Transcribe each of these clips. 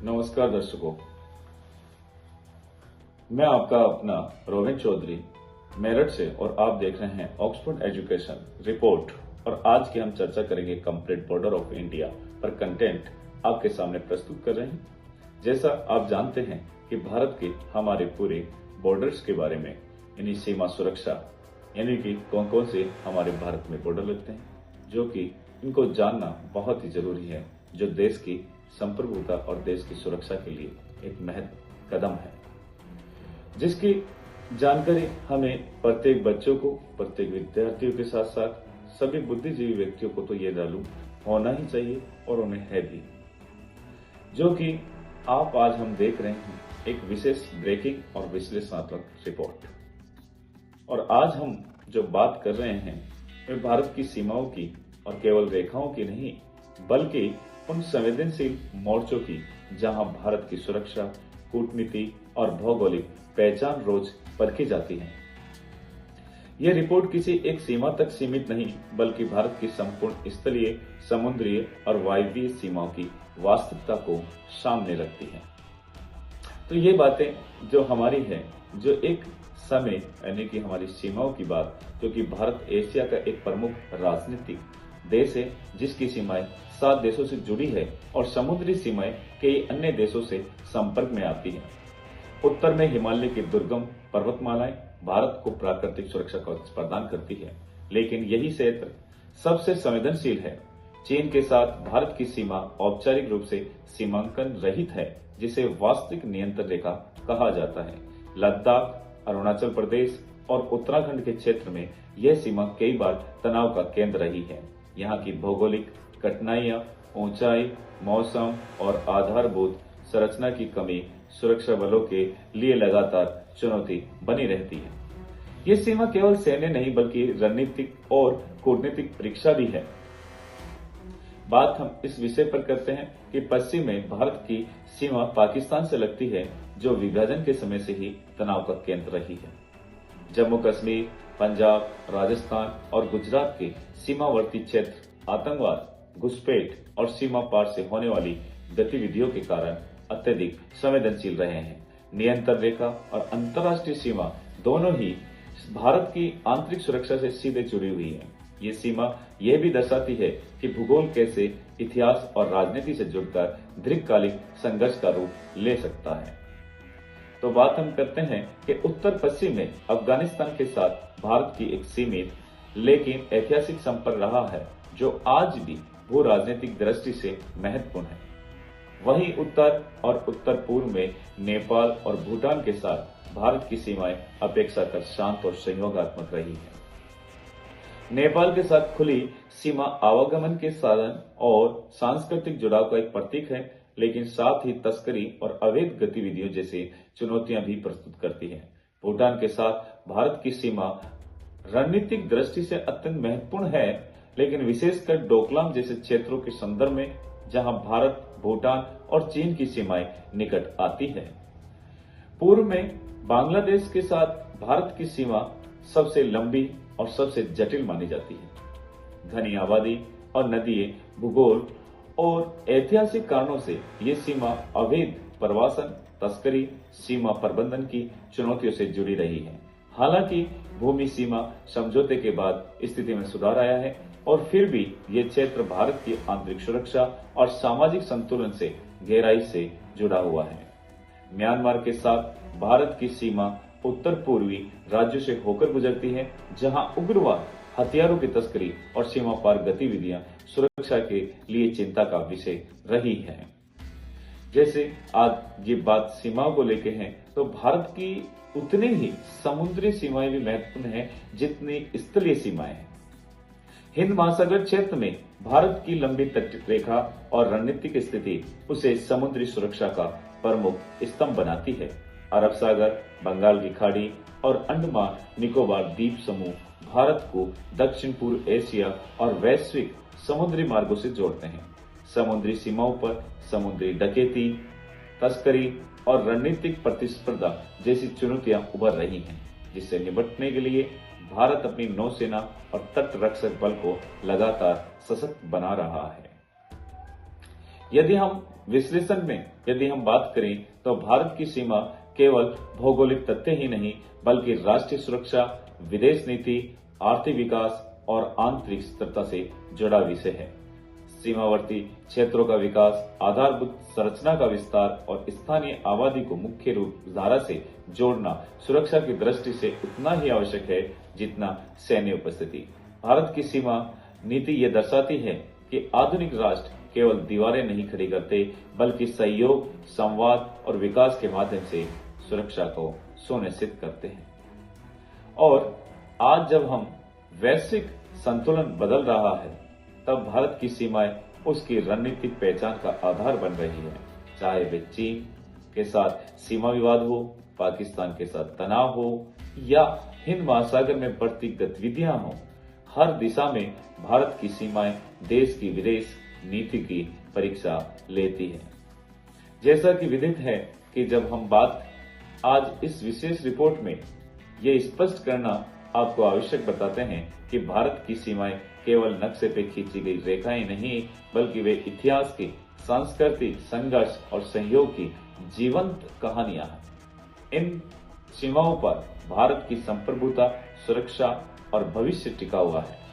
नमस्कार दर्शकों, मैं आपका अपना रोहित चौधरी मेरठ से और आप देख रहे हैं ऑक्सफोर्ड एजुकेशन रिपोर्ट। और आज की हम चर्चा करेंगे कंप्लीट बॉर्डर ऑफ इंडिया पर कंटेंट आपके सामने प्रस्तुत कर रहे हैं। जैसा आप जानते हैं कि भारत के हमारे पूरे बॉर्डर्स के बारे में यानी सीमा सुरक्षा यानी कि कौन कौन से हमारे भारत में बॉर्डर लगते हैं, जो कि इनको जानना बहुत ही जरूरी है, जो देश की संप्रभुता और देश की सुरक्षा के लिए एक महत्वपूर्ण कदम है, जिसकी जानकारी हमें प्रत्येक बच्चों को, प्रत्येक विद्यार्थियों के साथ साथ सभी बुद्धिजीवी व्यक्तियों को तो ये मालूम होना ही चाहिए और उन्हें है भी, जो कि आप आज हम देख रहे हैं एक विशेष ब्रेकिंग और विश्लेषणात्मक रिपोर्ट। और आज हम जो बात कर रहे हैं वे भारत की सीमाओं की और केवल रेखाओं की नहीं, बल्कि उन संवेदनशील मोर्चों की जहां भारत की सुरक्षा, कूटनीति और भौगोलिक पहचान रोज परखी जाती है। यह रिपोर्ट किसी एक सीमा तक सीमित नहीं, बल्कि भारत की संपूर्ण स्थलीय, समुद्रीय और वायव्य सीमाओं की वास्तविकता को सामने रखती है। तो ये बातें जो हमारी है, जो एक समय यानी कि हमारी सीमाओं की बात, क्योंकि भारत एशिया का एक प्रमुख राजनीतिक देश है, जिसकी सीमाएं 7 देशों से जुड़ी है और समुद्री सीमाएं कई अन्य देशों से संपर्क में आती हैं। उत्तर में हिमालय की दुर्गम पर्वतमालाएं भारत को प्राकृतिक सुरक्षा कवच प्रदान करती है, लेकिन यही क्षेत्र सबसे संवेदनशील है। चीन के साथ भारत की सीमा औपचारिक रूप से सीमांकन रहित है, जिसे वास्तविक नियंत्रण रेखा कहा जाता है। लद्दाख, अरुणाचल प्रदेश और उत्तराखंड के क्षेत्र में यह सीमा कई बार तनाव का केंद्र रही है। यहाँ की भौगोलिक कठिनाइयां, ऊंचाई, मौसम और आधारभूत संरचना की कमी सुरक्षा बलों के लिए लगातार चुनौती बनी रहती है। ये सीमा केवल सैन्य नहीं, बल्कि रणनीतिक और कूटनीतिक परीक्षा भी है। बात हम इस विषय पर करते हैं कि पश्चिम में भारत की सीमा पाकिस्तान से लगती है, जो विभाजन के समय से ही तनाव का केंद्र रही है। जम्मू कश्मीर, पंजाब, राजस्थान और गुजरात के सीमावर्ती क्षेत्र आतंकवाद, घुसपैठ और सीमा पार से होने वाली गतिविधियों के कारण अत्यधिक संवेदनशील रहे हैं। नियंत्रण रेखा और अंतर्राष्ट्रीय सीमा दोनों ही भारत की आंतरिक सुरक्षा से सीधे जुड़ी हुई है। ये सीमा यह भी दर्शाती है कि भूगोल कैसे इतिहास और राजनीति से जुड़कर दीर्घकालिक संघर्ष का रूप ले सकता है। तो बात हम करते हैं कि उत्तर पश्चिम में अफगानिस्तान के साथ भारत की एक सीमित लेकिन ऐतिहासिक संपर्क रहा है, जो आज भी भू राजनीतिक दृष्टि से महत्वपूर्ण है। वहीं उत्तर और उत्तर पूर्व में नेपाल और भूटान के साथ भारत की सीमाएं अपेक्षाकृत शांत और सहयोगात्मक रही है। नेपाल के साथ खुली सीमा आवागमन के साधन और सांस्कृतिक जुड़ाव का एक प्रतीक है, लेकिन साथ ही तस्करी और अवैध गतिविधियों जैसी चुनौतियां भी प्रस्तुत करती है। भूटान के साथ भारत की सीमा रणनीतिक दृष्टि से अत्यंत महत्वपूर्ण है, लेकिन विशेषकर डोकलाम जैसे क्षेत्रों के संदर्भ में, जहां भारत, भूटान और चीन की सीमाएं निकट आती है। पूर्व में बांग्लादेश के साथ भारत की सीमा सबसे लंबी और सबसे जटिल मानी जाती है। घनी आबादी और नदियां, भूगोल और ऐतिहासिक कारणों से ये सीमा अवैध प्रवासन, तस्करी, सीमा प्रबंधन की चुनौतियों से जुड़ी रही है। हालांकि भूमि सीमा समझौते के बाद स्थिति में सुधार आया है, और फिर भी ये क्षेत्र भारत की आंतरिक सुरक्षा और सामाजिक संतुलन से गहराई से जुड़ा हुआ है। म्यांमार के साथ भारत की सीमा उत्तर पूर्वी राज्यों से होकर गुजरती है, जहां उग्रवाद, हथियारों की तस्करी और सीमा पार गतिविधियां सुरक्षा के लिए चिंता का विषय रही है। जैसे आज ये बात सीमाओं को लेके है, तो भारत की उतनी ही समुद्री सीमाएं भी महत्वपूर्ण है जितनी स्थलीय सीमाएं हैं। हिंद महासागर क्षेत्र में भारत की लंबी तट रेखा और रणनीतिक स्थिति उसे समुद्री सुरक्षा का प्रमुख स्तंभ बनाती है। अरब सागर, बंगाल की खाड़ी और अंडमान निकोबार द्वीप समूह भारत को दक्षिण पूर्व एशिया और वैश्विक समुद्री मार्गों से जोड़ते हैं। समुद्री सीमाओं पर समुद्री डकैती, तस्करी और रणनीतिक प्रतिस्पर्धा जैसी चुनौतियां उभर रही हैं, जिससे निपटने के लिए भारत अपनी नौसेना और तट रक्षक बल को लगातार सशक्त बना रहा है। यदि हम विश्लेषण में यदि हम बात करें तो भारत की सीमा केवल भौगोलिक तथ्य ही नहीं बल्कि राष्ट्रीय सुरक्षा, विदेश नीति, आर्थिक विकास और आंतरिक स्थिरता से जुड़ा विषय है। सीमावर्ती क्षेत्रों का विकास, आधारभूत संरचना का विस्तार और स्थानीय आबादी को मुख्य रूप धारा से जोड़ना सुरक्षा की दृष्टि से उतना ही आवश्यक है जितना सैन्य उपस्थिति। भारत की सीमा नीति ये दर्शाती है कि आधुनिक राष्ट्र केवल दीवारें नहीं खड़ी करते बल्कि सहयोग, संवाद और विकास के माध्यम से सुरक्षा को सुनिश्चित करते हैं। और आज जब हम वैश्विक संतुलन बदल रहा है तब भारत की सीमाएं उसकी रणनीतिक पहचान का आधार बन रही है। चाहे वे चीन के साथ सीमा विवाद हो, पाकिस्तान के साथ तनाव हो या हिंद महासागर में बढ़ती गतिविधियां हो, हर दिशा में भारत की सीमाएं देश की विदेश नीति की परीक्षा लेती है। जैसा कि विदित है कि जब हम बात आज इस विशेष रिपोर्ट में ये स्पष्ट करना आपको आवश्यक बताते हैं कि भारत की सीमाएं केवल नक्शे पे खींची गई रेखाएं नहीं बल्कि वे इतिहास की, सांस्कृतिक संघर्ष और सहयोग की जीवंत कहानियां हैं। इन सीमाओं पर भारत की संप्रभुता, सुरक्षा और भविष्य टिका हुआ है।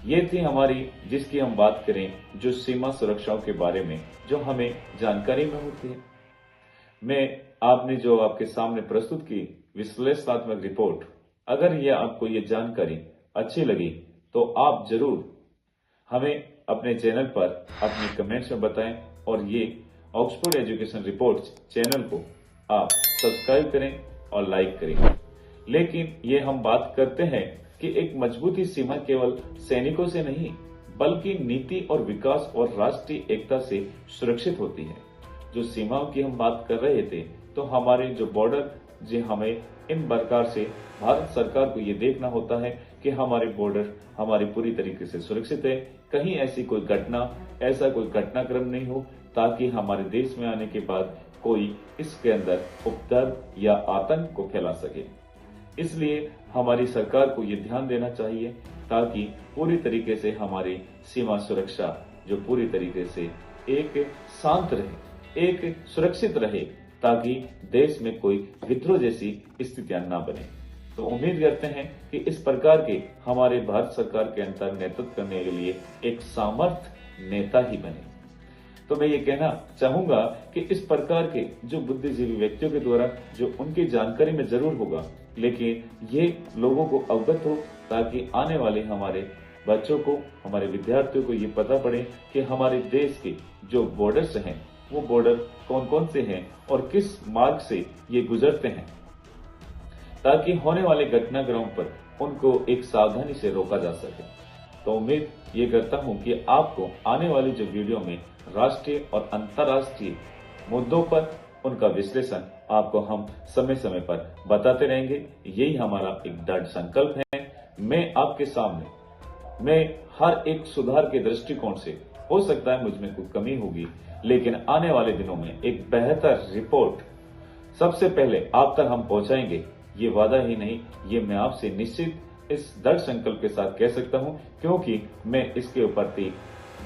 ये थी हमारी जिसकी हम बात करें जो सीमा सुरक्षाओं के बारे में जो हमें जानकारी में होती है। मैं आपने जो आपके सामने प्रस्तुत की विश्लेषणात्मक रिपोर्ट, अगर ये आपको ये जानकारी अच्छी लगी तो आप जरूर हमें अपने चैनल पर अपने कमेंट्स में बताएं और ये ऑक्सफोर्ड एजुकेशन रिपोर्ट्स चैनल को आप सब्सक्राइब करें और लाइक करें। लेकिन ये हम बात करते हैं कि एक मजबूती सीमा केवल सैनिकों से नहीं बल्कि नीति और विकास और राष्ट्रीय एकता से सुरक्षित होती है। जो सीमाओं की हम बात कर रहे थे तो हमारे जो बॉर्डर जी हमें इन प्रकार से भारत सरकार को ये देखना होता है कि हमारे बॉर्डर हमारी पूरी तरीके से सुरक्षित है, कहीं ऐसी कोई घटना, ऐसा कोई घटनाक्रम नहीं हो ताकि हमारे देश में आने के बाद कोई इसके अंदर उपद्रव या आतंक को फैला सके। इसलिए हमारी सरकार को ये ध्यान देना चाहिए ताकि पूरी तरीके से हमारी सीमा सुरक्षा जो पूरी तरीके से एक शांत रहे, एक सुरक्षित रहे ताकि देश में कोई विद्रोह जैसी स्थितियां न बने। तो उम्मीद करते हैं कि इस प्रकार के हमारे भारत सरकार के अंतर नेतृत्व करने के लिए एक सामर्थ नेता ही बने। तो मैं ये कहना चाहूंगा कि इस प्रकार के जो बुद्धिजीवी व्यक्तियों के द्वारा जो उनकी जानकारी में जरूर होगा लेकिन ये लोगों को अवगत हो ताकि आने वाले हमारे बच्चों को, हमारे विद्यार्थियों को ये पता पड़े कि हमारे देश के जो बॉर्डर्स हैं वो बॉर्डर कौन कौन से हैं और किस मार्ग से ये गुजरते हैं ताकि होने वाले घटनाक्रमों पर उनको एक सावधानी से रोका जा सके। तो उम्मीद ये करता हूं कि आपको आने वाली जो वीडियो में राष्ट्रीय और अंतर्राष्ट्रीय मुद्दों पर उनका विश्लेषण आपको हम समय समय पर बताते रहेंगे। यही हमारा एक दृढ़ संकल्प है। मैं आपके सामने मैं हर एक सुधार के दृष्टिकोण से, हो सकता है मुझ में कोई कमी होगी लेकिन आने वाले दिनों में एक बेहतर रिपोर्ट सबसे पहले आप तक हम पहुंचाएंगे। ये वादा ही नहीं, ये मैं आपसे निश्चित इस दृढ़ संकल्प के साथ कह सकता हूं क्योंकि मैं इसके प्रति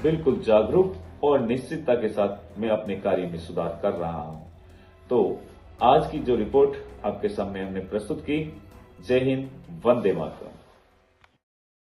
बिल्कुल जागरूक और निश्चितता के साथ मैं अपने कार्य में सुधार कर रहा हूं। तो आज की जो रिपोर्ट आपके सामने हमने प्रस्तुत की, जय हिंद, वंदे मातरम।